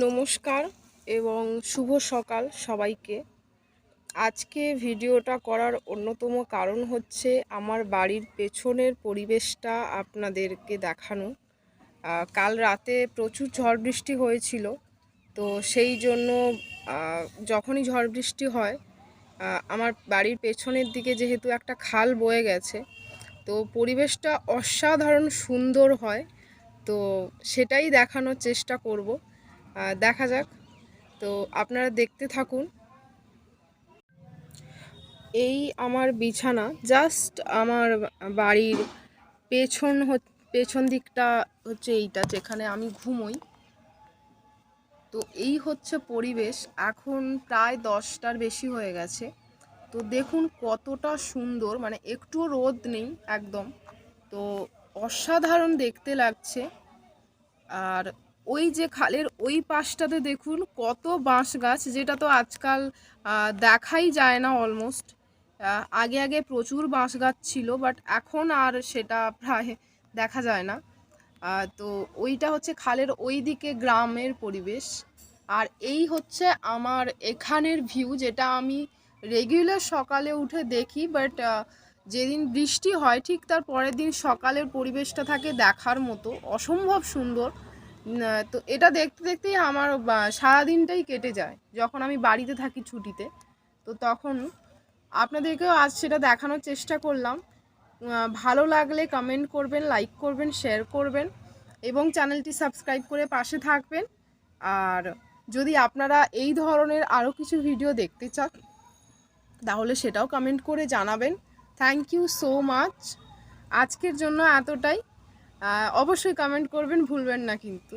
নমস্কার এবং শুভ সকাল সবাইকে। আজকে ভিডিওটা করার অন্যতম কারণ হচ্ছে আমার বাড়ির পেছনের পরিবেশটা আপনাদেরকে দেখানো। কাল রাতে প্রচুর ঝড় বৃষ্টি হয়েছিল, তো সেই জন্য যখনই ঝড় বৃষ্টি হয় আমার বাড়ির পেছনের দিকে যেহেতু একটা খাল বয়ে গেছে, তো পরিবেশটা অসাধারণ সুন্দর হয়। তো সেটাই দেখানোর চেষ্টা করব। দেখা যাক, তো আপনারা দেখতে থাকুন। এই আমার বিছানা, জাস্ট আমার বাড়ির পেছন দিকটা হচ্ছে এইটা, যেখানে আমি ঘুমোই। তো এই হচ্ছে পরিবেশ। এখন প্রায় 10টার বেশি হয়ে গেছে। তো দেখুন কতটা সুন্দর, মানে একটুও রোদ নেই একদম। তো অসাধারণ দেখতে লাগছে। আর ওই যে খালের ওই পাশটাতে দেখুন কত বাঁশ গাছ, যেটা তো আজকাল দেখাই যায় না অলমোস্ট। আগে আগে প্রচুর বাঁশ গাছ ছিল, বাট এখন আর সেটা প্রায় দেখা যায় না। তো ওইটা হচ্ছে খালের ওই দিকে গ্রামের পরিবেশ। আর এই হচ্ছে আমার এখানের ভিউ, যেটা আমি রেগুলার সকালে উঠে দেখি, বাট যেদিন বৃষ্টি হয় ঠিক তার পরের দিন সকালের পরিবেশটা থাকে দেখার মতো, অসম্ভব সুন্দর। তো এটা দেখতে দেখতেই আমার সারাদিনটাই কেটে যায় যখন আমি বাড়িতে থাকি ছুটিতে। তো তখন আপনাদেরকেও আজ সেটা দেখানোর চেষ্টা করলাম। ভালো লাগলে কমেন্ট করবেন, লাইক করবেন, শেয়ার করবেন এবং চ্যানেলটি সাবস্ক্রাইব করে পাশে থাকবেন। আর যদি আপনারা এই ধরনের আরও কিছু ভিডিও দেখতে চান তাহলে সেটাও কমেন্ট করে জানাবেন। Thank you so much. আজকের জন্য এতটাই। অবশ্যই কমেন্ট করবেন, ভুলবেন না কিন্তু।